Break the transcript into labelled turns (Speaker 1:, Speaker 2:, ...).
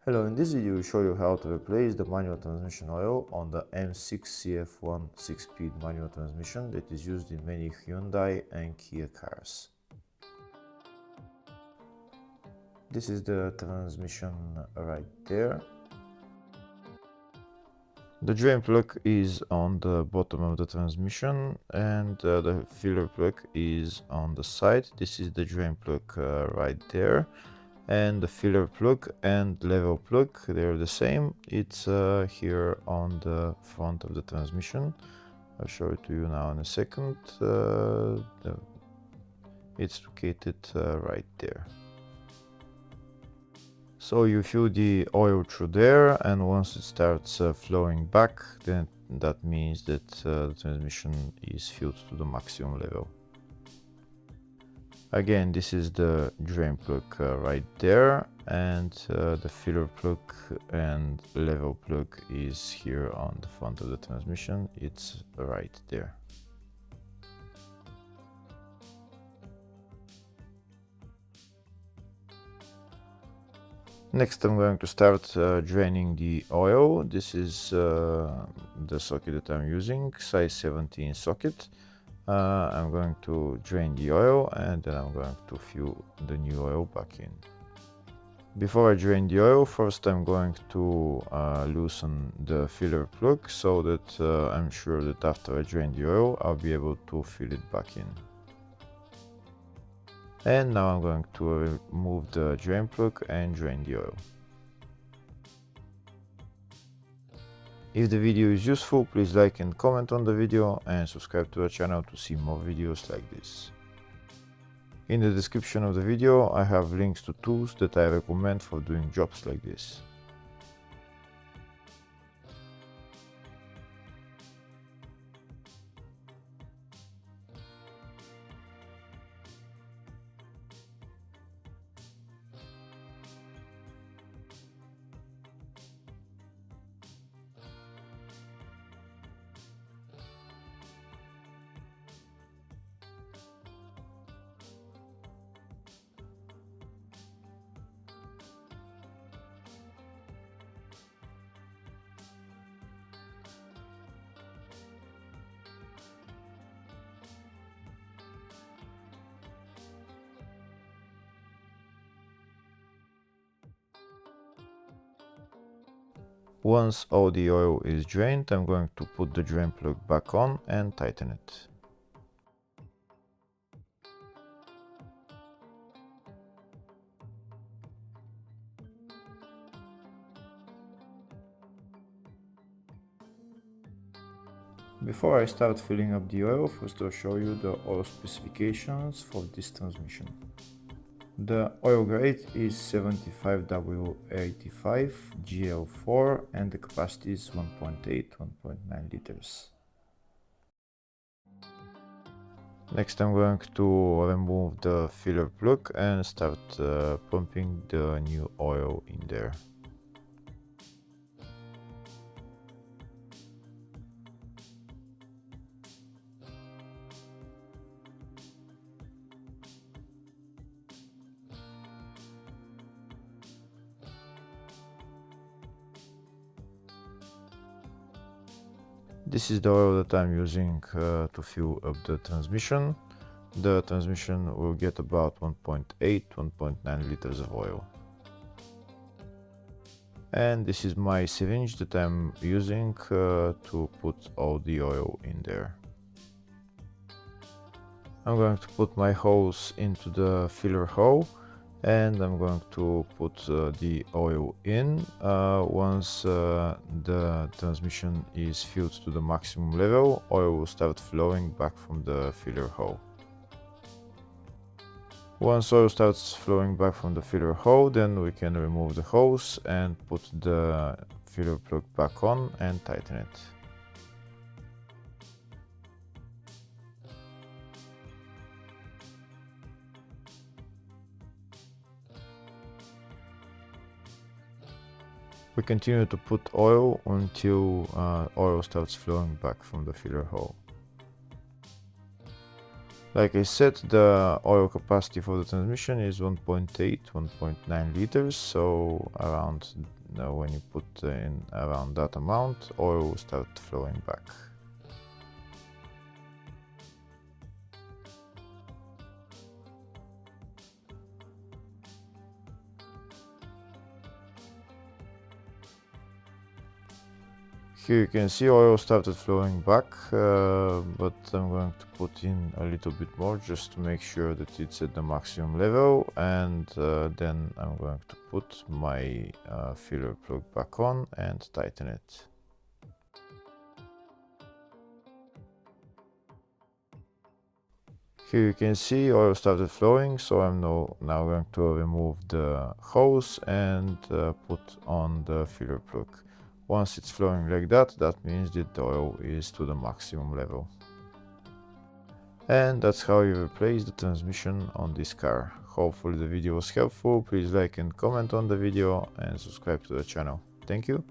Speaker 1: Hello, in this video we show you how to replace the manual transmission oil on the M6CF1 6-speed manual transmission that is used in many Hyundai and Kia cars. This is the transmission right there. The drain plug is on the bottom of the transmission and the filler plug is on the side. This is the drain plug right there. And the filler plug and level plug, they're the same. It's here on the front of the transmission. I'll show it to you now in a second. It's located right there. So you fill the oil through there, and once it starts flowing back, then that means that the transmission is filled to the maximum level. Again, this is the drain plug right there, and the filler plug and level plug is here on the front of the transmission. It's right there. Next, I'm going to start draining the oil. This is the socket that I'm using, size 17 socket. I'm going to drain the oil and then I'm going to fill the new oil back in. Before I drain the oil, first I'm going to loosen the filler plug so that I'm sure that after I drain the oil, I'll be able to fill it back in. And now I'm going to remove the drain plug and drain the oil. If the video is useful, please like and comment on the video and subscribe to the channel to see more videos like this. In the description of the video, I have links to tools that I recommend for doing jobs like this. Once all the oil is drained, I'm going to put the drain plug back on and tighten it. Before I start filling up the oil, first I'll show you the oil specifications for this transmission. The oil grade is 75W85 GL4 and the capacity is 1.8-1.9 liters. Next I'm going to remove the filler plug and start pumping the new oil in there. This is the oil that I'm using to fill up the transmission. The transmission will get about 1.8-1.9 liters of oil. And this is my syringe that I'm using to put all the oil in there. I'm going to put my hose into the filler hole and I'm going to put the oil in. Once the transmission is filled to the maximum level, oil will start flowing back from the filler hole. Once oil starts flowing back from the filler hole, then we can remove the hose and put the filler plug back on and tighten it. We continue to put oil until oil starts flowing back from the filler hole. Like I said, the oil capacity for the transmission is 1.8, 1.9 liters, so around when you put in around that amount, oil will start flowing back. Here you can see oil started flowing back, but I'm going to put in a little bit more just to make sure that it's at the maximum level, and then I'm going to put my filler plug back on and tighten it. Here you can see oil started flowing, so I'm now going to remove the hose and put on the filler plug. Once it's flowing like that, that means that the oil is to the maximum level. And that's how you replace the transmission on this car. Hopefully the video was helpful. Please like and comment on the video and subscribe to the channel. Thank you.